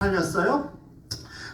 팔렸어요.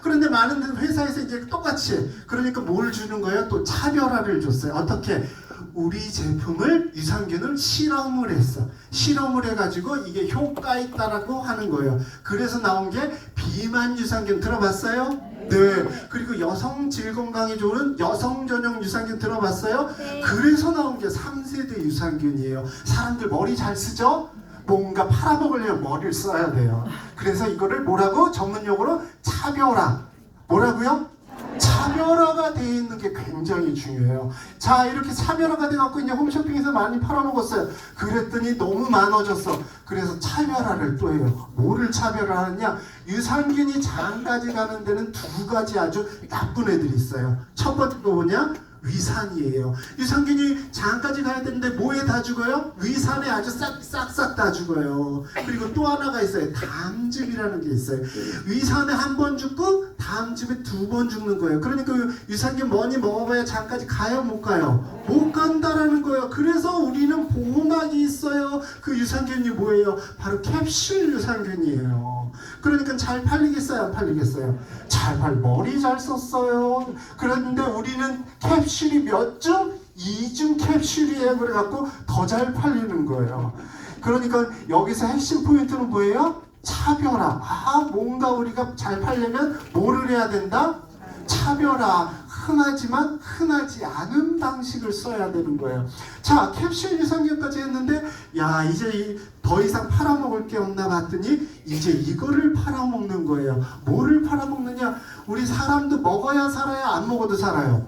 그런데 많은 회사에서 이제 똑같이 그러니까 뭘 주는 거예요? 또 차별화를 줬어요. 어떻게? 우리 제품을 유산균을 실험을 했어. 실험을 해가지고 이게 효과 있다라고 하는 거예요. 그래서 나온 게 비만 유산균 들어봤어요? 네. 그리고 여성 질 건강에 좋은 여성 전용 유산균 들어봤어요? 네. 그래서 나온 게 3세대 유산균이에요. 사람들 머리 잘 쓰죠? 뭔가 팔아먹으려면 머리를 써야 돼요. 그래서 이거를 뭐라고? 전문용어로 차별화. 뭐라고요? 차별화가 되어 있는 게 굉장히 중요해요. 자, 이렇게 차별화가 돼갖고 이제 홈쇼핑에서 많이 팔아먹었어요. 그랬더니 너무 많아졌어. 그래서 차별화를 또 해요. 뭐를 차별화하느냐? 유산균이 장까지 가는 데는 두 가지 아주 나쁜 애들이 있어요. 첫 번째가 뭐냐? 위산이에요. 유산균이 장까지 가야 되는데 뭐에 다 죽어요? 위산에 아주 싹싹 다 죽어요. 그리고 또 하나가 있어요. 담즙이라는 게 있어요. 위산에 한 번 죽고 담즙에 두 번 죽는 거예요. 그러니까 유산균 많이 먹어봐야 장까지 가요? 못 가요? 못 간다라는 거예요. 그래서 우리는 보호막이 있어요. 그 유산균이 뭐예요? 바로 캡슐 유산균이에요. 그러니까 잘 팔리겠어요? 안 팔리겠어요? 잘 머리 잘 썼어요. 그런데 우리는 캡슐이 몇 중? 2중 캡슐이에요. 그래갖고 더 잘 팔리는 거예요. 그러니까 여기서 핵심 포인트는 뭐예요? 차별화. 뭔가 우리가 잘 팔려면 뭐를 해야 된다? 차별화. 흔하지만 흔하지 않은 방식을 써야 되는 거예요. 자, 캡슐 유산균까지 했는데 야, 이제 더 이상 팔아먹을 게 없나 봤더니 이제 이거를 팔아먹는 거예요. 뭐를 팔아먹느냐? 우리 사람도 먹어야 살아요? 안 먹어도 살아요?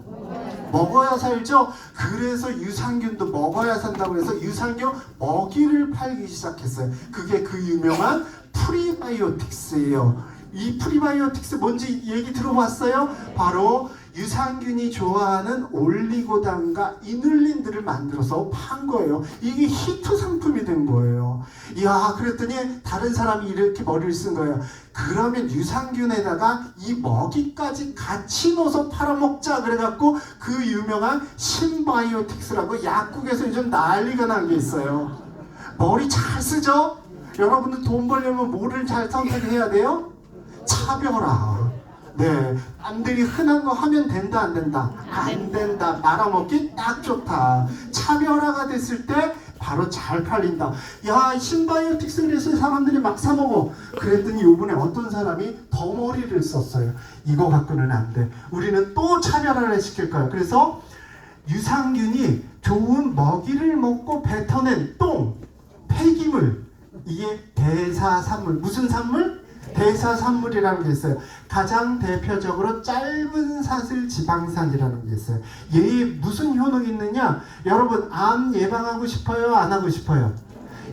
먹어야 살죠? 그래서 유산균도 먹어야 산다고 해서 유산균 먹이를 팔기 시작했어요. 그게 그 유명한 프리바이오틱스예요. 이 프리바이오틱스 뭔지 얘기 들어봤어요? 바로 유산균이 좋아하는 올리고당과 이눌린들을 만들어서 판 거예요. 이게 히트 상품이 된 거예요. 이야, 그랬더니 다른 사람이 이렇게 머리를 쓴 거예요. 그러면 유산균에다가 이 먹이까지 같이 넣어서 팔아먹자. 그래갖고 그 유명한 신바이오틱스라고 약국에서 요즘 난리가 난 게 있어요. 머리 잘 쓰죠? 여러분들 돈 벌려면 뭐를 잘 선택해야 돼요? 차별화. 네, 남들이 흔한 거 하면 된다 안 된다? 안 된다. 말아먹기 딱 좋다. 차별화가 됐을 때 바로 잘 팔린다. 야, 신바이오틱스를 해서 사람들이 막 사먹어. 그랬더니 요번에 어떤 사람이 더 머리를 썼어요. 이거 갖고는 안 돼. 우리는 또 차별화를 시킬 거야. 그래서 유산균이 좋은 먹이를 먹고 뱉어낸 똥, 폐기물, 이게 대사산물. 무슨 산물? 대사산물이라는 게 있어요. 가장 대표적으로 짧은 사슬 지방산이라는 게 있어요. 얘에 무슨 효능이 있느냐? 여러분, 암 예방하고 싶어요? 안 하고 싶어요?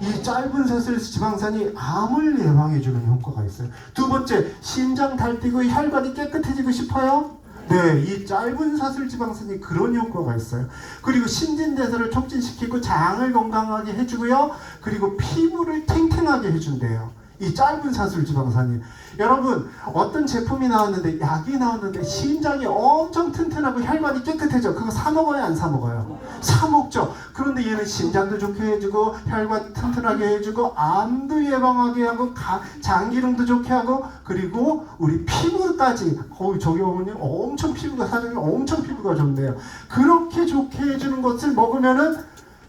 이 짧은 사슬 지방산이 암을 예방해주는 효과가 있어요. 두 번째, 심장 달뛰고 혈관이 깨끗해지고 싶어요? 네, 이 짧은 사슬 지방산이 그런 효과가 있어요. 그리고 신진대사를 촉진시키고 장을 건강하게 해주고요. 그리고 피부를 탱탱하게 해준대요. 이 짧은 사슬 지방산이. 여러분, 어떤 제품이 나왔는데, 약이 나왔는데 심장이 엄청 튼튼하고 혈관이 깨끗해져. 그거 사 먹어요? 안 사 먹어요? 사 먹죠. 그런데 얘는 심장도 좋게 해주고 혈관 튼튼하게 해주고 암도 예방하게 하고 장기름도 좋게 하고 그리고 우리 피부까지. 저기 어머니 엄청 피부가, 사장님 엄청 피부가 좋네요. 그렇게 좋게 해주는 것을 먹으면은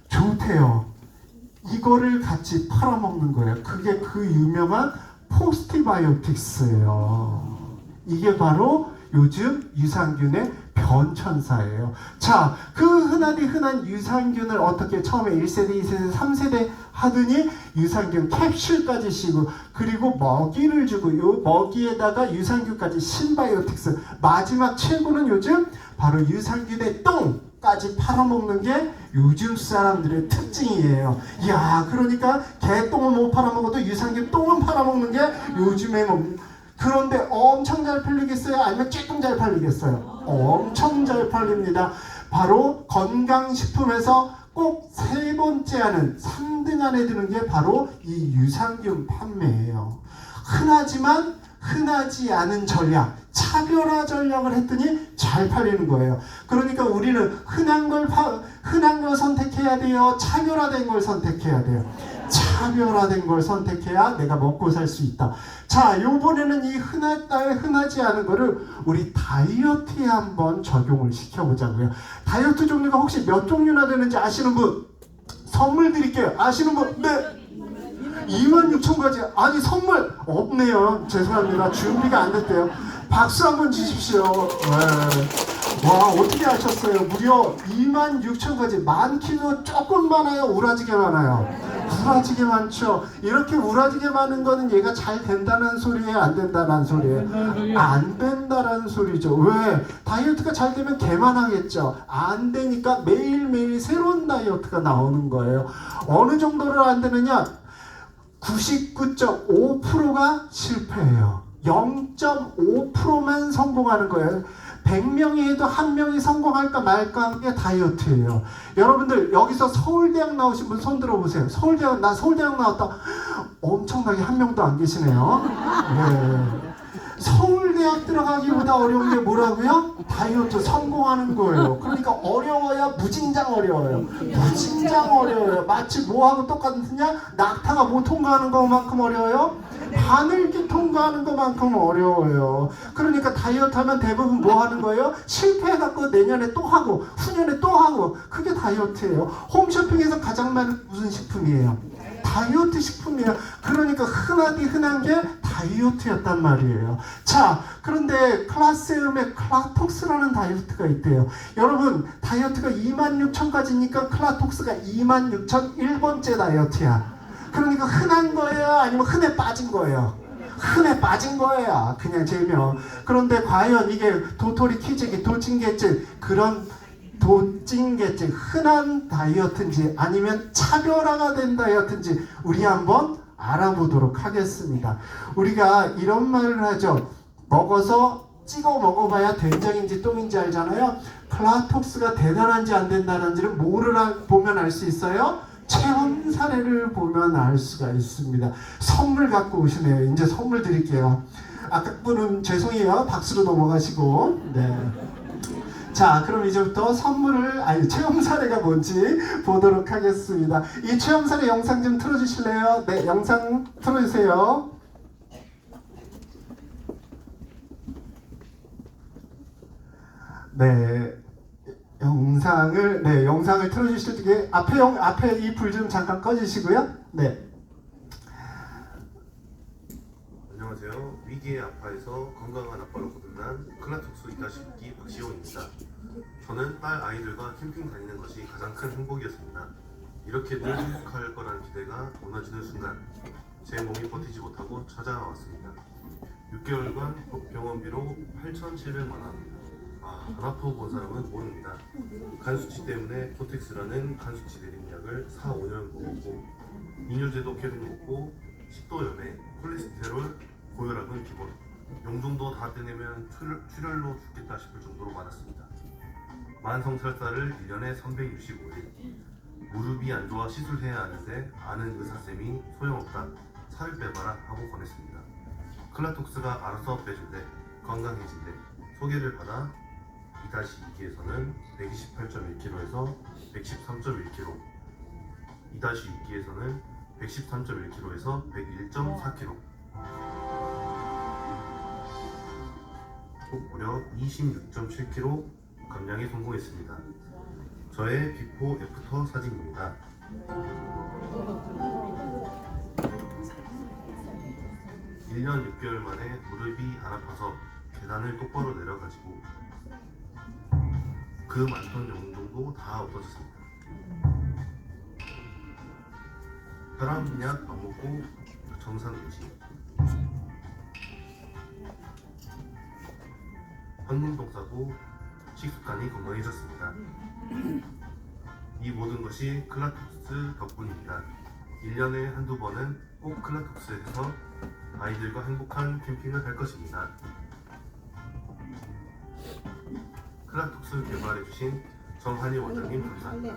좋대요. 이거를 같이 팔아먹는 거예요. 그게 그 유명한 포스트바이오틱스예요. 이게 바로 요즘 유산균의 변천사예요. 자, 그 흔한 유산균을 어떻게 처음에 1세대, 2세대, 3세대 하더니 유산균 캡슐까지 씌고 그리고 먹이를 주고 요 먹이에다가 유산균까지 신바이오틱스. 마지막 최고는 요즘 바로 유산균의 똥까지 팔아먹는 게 요즘 사람들의 특징이에요. 이야, 그러니까 개똥은 못 팔아먹어도 유산균 똥은 팔아먹는 게 요즘에 그런데 엄청 잘 팔리겠어요? 아니면 조금 잘 팔리겠어요? 엄청 잘 팔립니다. 바로 건강식품에서 꼭 세 번째 하는 3등 안에 드는 게 바로 이 유산균 판매예요. 흔하지만 흔하지 않은 전략, 차별화 전략을 했더니 잘 팔리는 거예요. 그러니까 우리는 흔한 걸 선택해야 돼요? 차별화된 걸 선택해야 돼요? 차별화된 걸 선택해야 내가 먹고 살 수 있다. 자, 요번에는 이 흔하지 않은 거를 우리 다이어트에 한번 적용을 시켜보자고요. 다이어트 종류가 혹시 몇 종류나 되는지 아시는 분? 선물 드릴게요. 아시는 분? 네. 26,000가지. 아니, 선물 없네요. 죄송합니다. 준비가 안 됐대요. 박수 한번 주십시오. 네. 와, 어떻게 아셨어요? 무려 26,000가지. 많기도 조금 많아요? 우라지게 많아요? 우라지게 많죠. 이렇게 우라지게 많은 거는 얘가 잘 된다는 소리예요? 안 된다는 소리예요? 안 된다는 소리죠. 왜? 다이어트가 잘 되면 개만 하겠죠. 안 되니까 매일매일 새로운 다이어트가 나오는 거예요. 어느 정도를 안 되느냐? 99.5%가 실패해요. 0.5%만 성공하는 거예요. 100명이 해도 한 명이 성공할까 말까 하는 게 다이어트예요. 여러분들 여기서 서울대학 나오신 분 손 들어보세요. 나 서울대학 나왔다. 엄청나게 한 명도 안 계시네요. 네. 서울대학 들어가기보다 어려운 게 뭐라고요? 다이어트 성공하는 거예요. 그러니까 어려워야 무진장 어려워요. 무진장 어려워요. 마치 뭐하고 똑같으냐? 낙타가 못 통과하는 것만큼 어려워요? 바늘기 통과하는 것만큼 어려워요. 그러니까 다이어트 하면 대부분 뭐 하는 거예요? 실패해갖고 내년에 또 하고 후년에 또 하고. 그게 다이어트예요. 홈쇼핑에서 가장 많은 무슨 식품이에요? 다이어트 식품이에요. 그러니까 흔한 게 다이어트였단 말이에요. 자, 그런데 클라세움에 클라톡스라는 다이어트가 있대요. 여러분, 다이어트가 26,000가지니까 클라톡스가 26,001번째 다이어트야. 그러니까 흔한 거예요? 아니면 흔해 빠진 거예요? 흔해 빠진 거예요. 그냥 제명. 그런데 과연 이게 도토리 키즈기 도찐개질 그런 도찐개질 흔한 다이어트인지 아니면 차별화가 된 다이어트인지 우리 한번 알아보도록 하겠습니다. 우리가 이런 말을 하죠. 먹어서 찍어 먹어봐야 된장인지 똥인지 알잖아요. 클라톡스가 대단한지 안 된다는지를 뭐를 보면 알 수 있어요? 체험 사례를 보면 알 수가 있습니다. 선물 갖고 오시네요. 이제 선물 드릴게요. 아까 분은 죄송해요. 박수로 넘어가시고. 네. 자, 그럼 이제부터 체험 사례가 뭔지 보도록 하겠습니다. 이 체험 사례 영상 좀 틀어주실래요? 네, 영상 틀어주세요. 네. 영상을 틀어주실 때 앞에 이 불 좀 잠깐 꺼주시고요. 네. 안녕하세요. 위기의 아빠에서 건강한 아빠로 거듭난 클라톡스 이다시기 박시호입니다. 저는 딸 아이들과 캠핑 다니는 것이 가장 큰 행복이었습니다. 이렇게 늘 행복할 거라는 기대가 무너지는 순간 제 몸이 버티지 못하고 찾아왔습니다. 6개월간 병원비로 8,700만 원. 안 아프고 본 사람은 모릅니다. 간 수치 때문에 코텍스라는 간 수치 내리는 약을 4-5년 먹었고 이뇨제도 계속 먹고 식도염에 콜레스테롤, 고혈압은 기본, 용종도 다 떼내면 출혈로 죽겠다 싶을 정도로 많았습니다. 만성철사를 1년에 365일, 무릎이 안 좋아 시술해야 하는데 아는 의사쌤이 소용없다, 살을 빼봐라 하고 권했습니다. 클라톡스가 알아서 빼준대, 건강해진대. 소개를 받아 2-2기에서는 128.1kg에서 113.1kg, 2-6기에서는 113.1kg에서 101.4kg, 무려 26.7kg 감량에 성공했습니다. 저의 비포 애프터 사진입니다. (1년 6개월) 만에 무릎이 안 아파서 계단을 똑바로 내려가지고 그 많던 용종도 다 없어졌습니다. 혈압약 안 먹고 정상 유지, 황금동 싸고 식습관이 건강해졌습니다. 이 모든 것이 클라톡스 덕분입니다. 1년에 한두 번은 꼭 클라톡스에서 아이들과 행복한 캠핑을 할 것입니다. 클라톡스 개발해주신 정한희 원장님 감사합니다.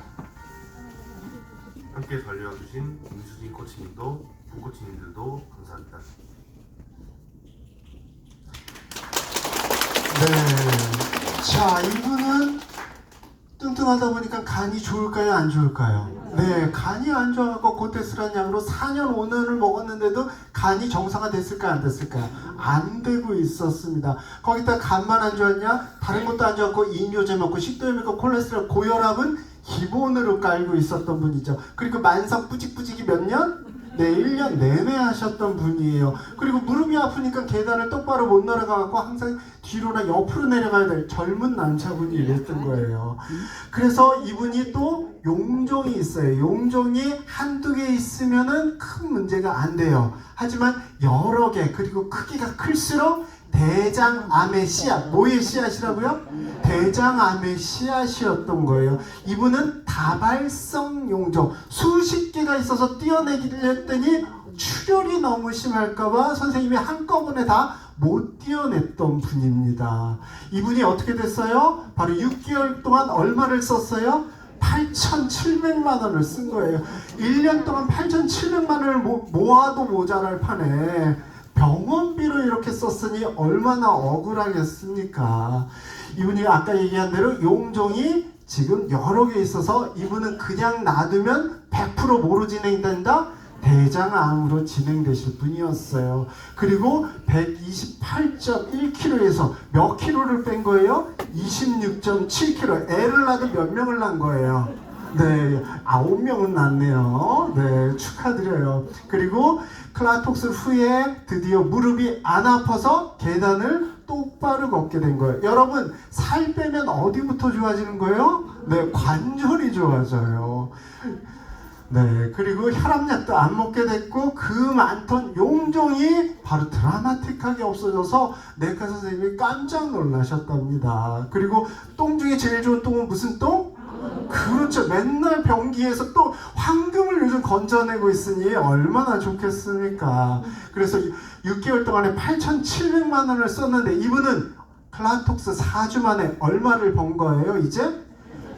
함께 달려와주신 임수진 코치님도 부코치님들도 감사합니다. 네. 자, 이분은 뚱뚱하다 보니까 간이 좋을까요? 안 좋을까요? 네, 간이 안 좋아갖고 고테스란 약으로 4년 5년을 먹었는데도 간이 정상화 됐을까요, 안 됐을까요? 안 되고 있었습니다. 거기다 간만 안 좋았냐? 다른 것도 안 좋았고 이뇨제 먹고 식도염 먹고 콜레스테롤 고혈압은 기본으로 깔고 있었던 분이죠. 그리고 만성 뿌직뿌직이 몇 년? 네, 1년 내내 하셨던 분이에요. 그리고 무릎이 아프니까 계단을 똑바로 못 내려가고 항상 뒤로나 옆으로 내려가야 될 젊은 남자분이 이랬던 거예요. 그래서 이분이 또 용종이 있어요. 용종이 한두 개 있으면은 큰 문제가 안 돼요. 하지만 여러 개, 그리고 크기가 클수록 대장암의 씨앗, 뭐의 씨앗이라고요? 대장암의 씨앗이었던 거예요. 이분은 다발성 용종, 수십 개가 있어서 떼어내기를 했더니 출혈이 너무 심할까봐 선생님이 한꺼번에 다 못 떼어냈던 분입니다. 이분이 어떻게 됐어요? 바로 6개월 동안 얼마를 썼어요? 8,700만 원을 쓴 거예요. 1년 동안 8,700만 원을 모아도 모자랄 판에 병원비로 이렇게 썼으니 얼마나 억울하겠습니까? 이분이 아까 얘기한 대로 용종이 지금 여러 개 있어서 이분은 그냥 놔두면 100% 뭐로 진행된다? 대장암으로 진행되실 분이었어요. 그리고 128.1kg에서 몇 킬로를 뺀 거예요? 26.7kg. 애를 낳아도 몇 명을 낳은 거예요? 네, 9명은 낳네요. 네, 축하드려요. 그리고 클라톡스 후에 드디어 무릎이 안 아파서 계단을 똑바로 걷게 된 거예요. 여러분, 살 빼면 어디부터 좋아지는 거예요? 네, 관절이 좋아져요. 네, 그리고 혈압약도 안 먹게 됐고 그 많던 용종이 바로 드라마틱하게 없어져서 내과 선생님이 깜짝 놀라셨답니다. 그리고 똥 중에 제일 좋은 똥은 무슨 똥? 그렇죠. 맨날 변기에서 또 황금을 요즘 건져내고 있으니 얼마나 좋겠습니까? 그래서 6개월 동안에 8,700만 원을 썼는데 이분은 클라톡스 4주 만에 얼마를 번 거예요? 이제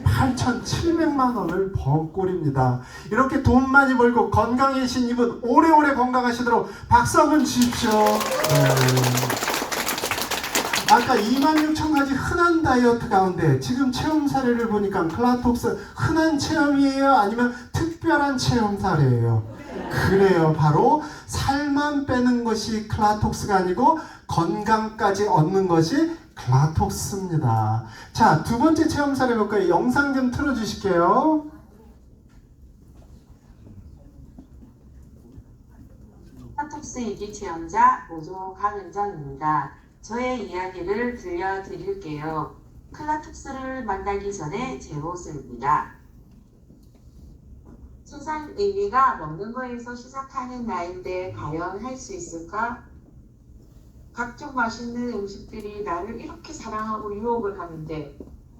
8,700만 원을 번 꼴입니다. 이렇게 돈 많이 벌고 건강해진 이분 오래오래 건강하시도록 박수 한번 주십시오. 아까 26,000가지 흔한 다이어트 가운데 지금 체험 사례를 보니까 클라톡스 흔한 체험이에요? 아니면 특별한 체험 사례예요? 그래요. 바로 살만 빼는 것이 클라톡스가 아니고 건강까지 얻는 것이 클라톡스입니다. 자, 두 번째 체험 사례 볼까요? 영상 좀 틀어주실게요. 클라톡스 2기 체험자 모조 강은정입니다. 저의 이야기를 들려드릴게요. 클라톡스를 만나기 전에 제 모습입니다. 세상 의미가 먹는 거에서 시작하는 나인데 과연 할 수 있을까? 각종 맛있는 음식들이 나를 이렇게 사랑하고 유혹을 하는데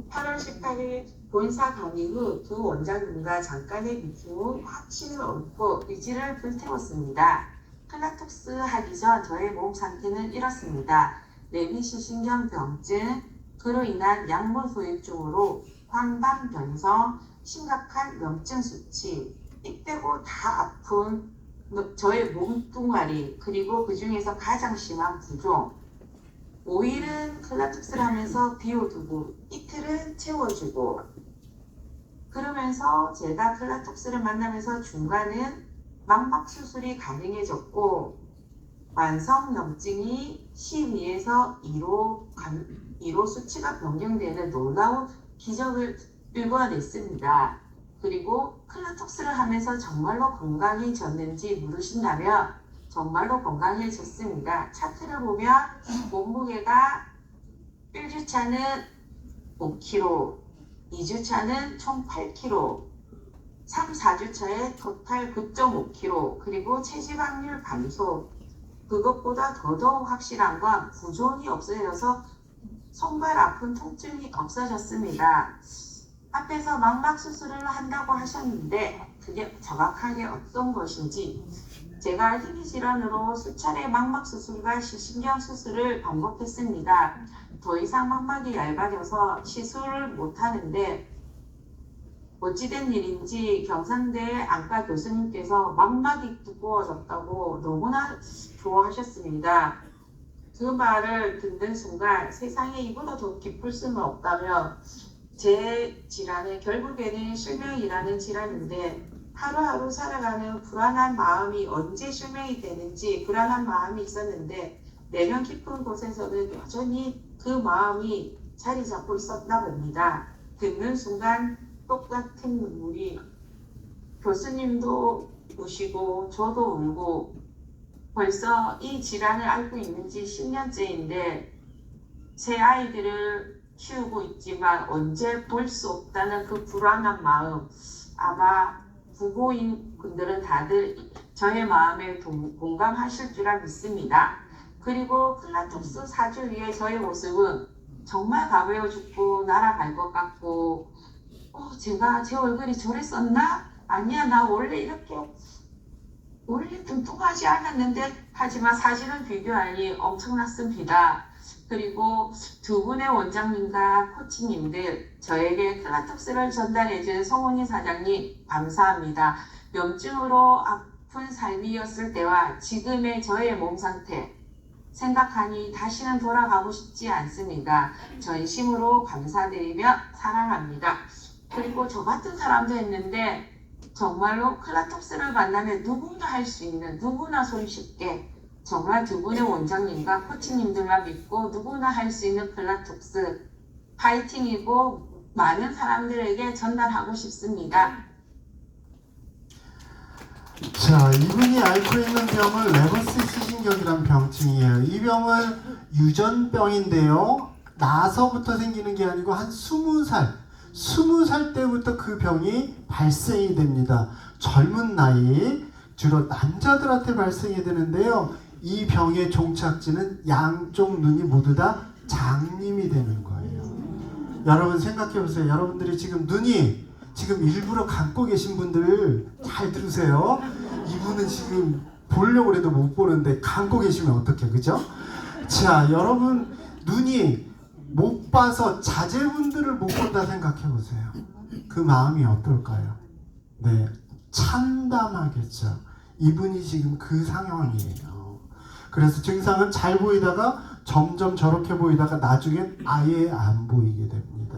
8월 18일 본사 강의 후 두 원장님과 잠깐의 미팅 후 확신을 얻고 의지를 불태웠습니다. 클라톡스 하기 전 저의 몸 상태는 이렇습니다. 내비시신경병증, 그로 인한 약물 후유증으로 황반변성, 심각한 염증 수치, 이 빼고 다 아픈 저의 몸뚱아리, 그리고 그 중에서 가장 심한 부종. 5일은 클라톡스를 하면서 비워두고 이틀은 채워주고, 그러면서 제가 클라톡스를 만나면서 중간은 망막 수술이 가능해졌고 만성 염증이 12에서 2로 수치가 변경되는 놀라운 기적을 일궈냈습니다. 그리고 클라톡스를 하면서 정말로 건강해졌는지 물으신다면 정말로 건강해졌습니다. 차트를 보면 몸무게가 1주차는 5kg, 2주차는 총 8kg, 3, 4주차에 토탈 9.5kg, 그리고 체지방률 감소. 그것보다 더더욱 확실한 건 부종이 없어져서 손발 아픈 통증이 없어졌습니다. 앞에서 망막 수술을 한다고 하셨는데 그게 정확하게 어떤 것인지, 제가 희귀 질환으로 수차례 망막 수술과 시신경 수술을 반복했습니다. 더 이상 망막이 얇아져서 시술을 못하는데 어찌된 일인지 경상대 안과 교수님께서 망막이 두꺼워졌다고 너무나 좋아하셨습니다. 그 말을 듣는 순간 세상에 이보다 더 기쁠 수는 없다며 제 질환은 결국에는 실명이라는 질환인데 하루하루 살아가는 불안한 마음이 언제 실명이 되는지 불안한 마음이 있었는데 내면 깊은 곳에서는 여전히 그 마음이 자리 잡고 있었나 봅니다. 듣는 순간 똑같은 눈물이 교수님도 우시고 저도 울고 벌써 이 질환을 앓고 있는 지 10년째인데 제 아이들을 키우고 있지만 언제 볼 수 없다는 그 불안한 마음 아마 부모인 분들은 다들 저의 마음에 공감하실 줄 믿습니다. 그리고 클라톡스 4주 위에 저의 모습은 정말 가벼워 죽고 날아갈 것 같고 제가 제 얼굴이 저랬었나? 아니야 나 원래 뚱뚱하지 않았는데 하지만 사실은 비교하니 엄청났습니다. 그리고 두 분의 원장님과 코치님들 저에게 클라톡스를 전달해준 송은희 사장님 감사합니다. 염증으로 아픈 삶이었을 때와 지금의 저의 몸 상태 생각하니 다시는 돌아가고 싶지 않습니다. 전심으로 감사드리며 사랑합니다. 그리고 저 같은 사람도 있는데 정말로 클라톡스를 만나면 누구나 할 수 있는 누구나 손쉽게 정말 두 분의 원장님과 코치님들만 믿고 누구나 할 수 있는 클라톡스 파이팅이고 많은 사람들에게 전달하고 싶습니다. 자, 이분이 앓고 있는 병은 레버스 시신경이라는 병증이에요. 이 병은 유전병인데요. 나서부터 생기는 게 아니고 한 20살 때부터 그 병이 발생이 됩니다. 젊은 나이, 주로 남자들한테 발생이 되는데요. 이 병의 종착지는 양쪽 눈이 모두 다 장님이 되는 거예요. 여러분 생각해 보세요. 여러분들이 지금 눈이 지금 일부러 감고 계신 분들 잘 들으세요. 이분은 지금 보려고 해도 못 보는데 감고 계시면 어떡해, 그죠? 자, 여러분 눈이 못 봐서 자제분들을 못 본다 생각해 보세요. 그 마음이 어떨까요? 네, 참담하겠죠. 이분이 지금 그 상황이에요. 그래서 증상은 잘 보이다가 점점 저렇게 보이다가 나중엔 아예 안 보이게 됩니다.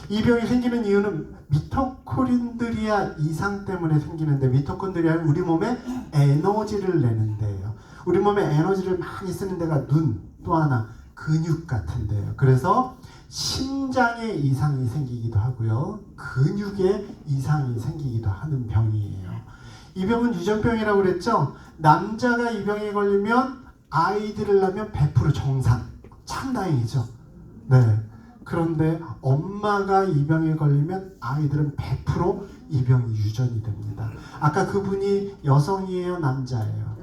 이 병이 생기는 이유는 미토콘드리아 이상 때문에 생기는데 미토콘드리아는 우리 몸에 에너지를 내는데요. 우리 몸에 에너지를 많이 쓰는 데가 눈, 또 하나 근육 같은데요. 그래서 심장에 이상이 생기기도 하고요. 근육에 이상이 생기기도 하는 병이에요. 이 병은 유전병이라고 그랬죠? 남자가 이 병에 걸리면 아이들을 낳으면 100% 정상. 참 다행이죠. 네. 그런데 엄마가 이 병에 걸리면 아이들은 100% 이 병이 유전이 됩니다. 아까 그분이 여성이에요, 남자예요?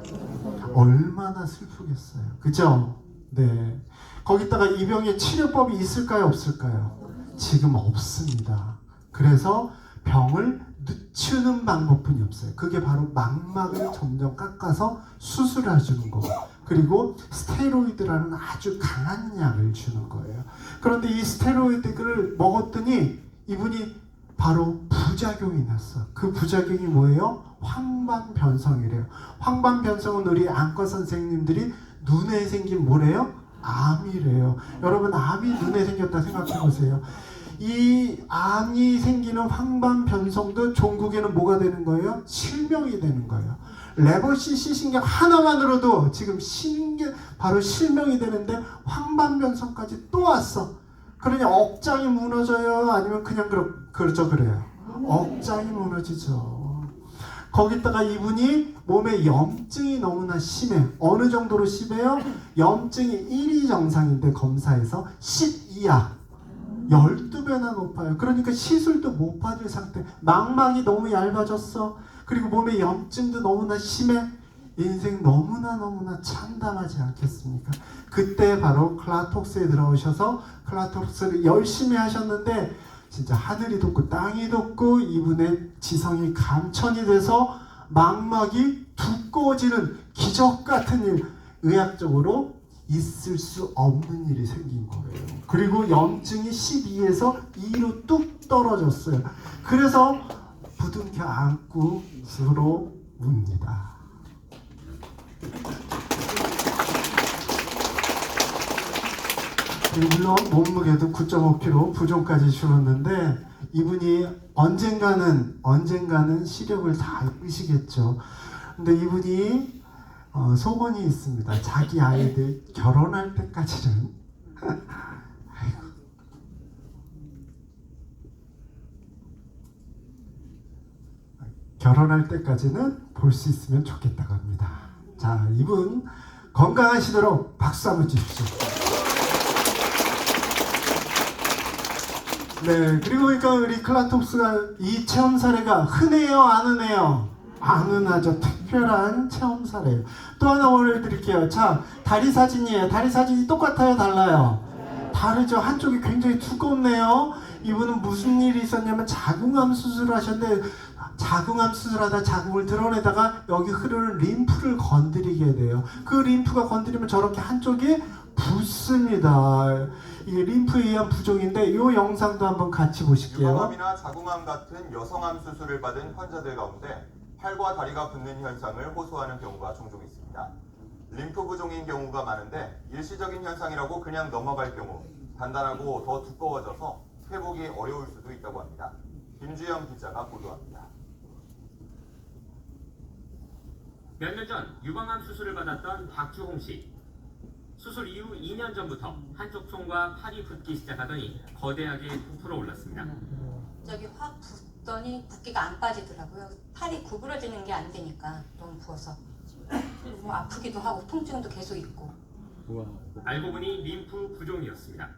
얼마나 슬프겠어요. 그죠? 네. 거기다가 이 병의 치료법이 있을까요, 없을까요? 지금 없습니다. 그래서 병을 늦추는 방법뿐이 없어요. 그게 바로 망막을 점점 깎아서 수술을 해주는 거고, 그리고 스테로이드라는 아주 강한 약을 주는 거예요. 그런데 이 스테로이드를 먹었더니 이분이 바로 부작용이 났어. 그 부작용이 뭐예요? 황반변성이래요. 황반변성은 우리 안과 선생님들이 눈에 생긴 뭐래요? 암이래요. 여러분, 암이 눈에 생겼다 생각해 보세요. 이 암이 생기는 황반변성도 종국에는 뭐가 되는 거예요? 실명이 되는 거예요. 레버시 시신경 하나만으로도 지금 바로 실명이 되는데 황반변성까지 또 왔어. 그러니 억장이 무너져요? 아니면 그냥 그렇죠, 그래요? 억장이 무너지죠. 거기다가 이분이 몸에 염증이 너무나 심해. 어느 정도로 심해요? 염증이 1이 정상인데 검사에서 12야. 12배나 높아요. 그러니까 시술도 못 받을 상태. 망막이 너무 얇아졌어. 그리고 몸에 염증도 너무나 심해. 인생 너무나 참담하지 않겠습니까? 그때 바로 클라톡스에 들어오셔서 클라톡스를 열심히 하셨는데 진짜 하늘이 돋고 땅이 돋고 이분의 지성이 감천이 돼서 망막이 두꺼워지는 기적 같은 일, 의학적으로 있을 수 없는 일이 생긴 거예요. 그리고 염증이 12에서 2로 뚝 떨어졌어요. 그래서 부둥켜 안고 서로 웁니다. 물론 몸무게도 9.5kg 부종까지 줄었는데 이분이 언젠가는 시력을 다 잃으시겠죠. 근데 이분이 소원이 있습니다. 자기 아이들 결혼할 때까지는 결혼할 때까지는 볼 수 있으면 좋겠다고 합니다. 자, 이분 건강하시도록 박수 한번 주십시오. 네, 그리고 그러니까 우리 클라톡스가 이 체험 사례가 흔해요, 안 흔해요? 안 흔하죠. 특별한 체험 사례예요. 또 하나 보여드릴게요. 자, 다리 사진이에요. 다리 사진이 똑같아요, 달라요? 다르죠. 한쪽이 굉장히 두껍네요. 이분은 무슨 일이 있었냐면 자궁암 수술을 하셨는데 자궁암 수술하다 자궁을 드러내다가 여기 흐르는 림프를 건드리게 돼요. 그 림프가 건드리면 저렇게 한쪽이 붓습니다. 이게 림프에 의한 부종인데 이 영상도 한번 같이 보실게요. 유방암이나 자궁암 같은 여성암 수술을 받은 환자들 가운데 팔과 다리가 붓는 현상을 호소하는 경우가 종종 있습니다. 림프 부종인 경우가 많은데 일시적인 현상이라고 그냥 넘어갈 경우 단단하고 더 두꺼워져서 회복이 어려울 수도 있다고 합니다. 김주영 기자가 보도합니다. 몇 년 전 유방암 수술을 받았던 박주홍 씨. 수술 이후 2년 전부터 한쪽 손과 팔이 붓기 시작하더니 거대하게 부풀어 올랐습니다. 저기 확 붓더니 붓기가 안 빠지더라고요. 팔이 구부러지는 게 안 되니까 너무 부어서 뭐 아프기도 하고 통증도 계속 있고. 알고 보니 림프 부종이었습니다.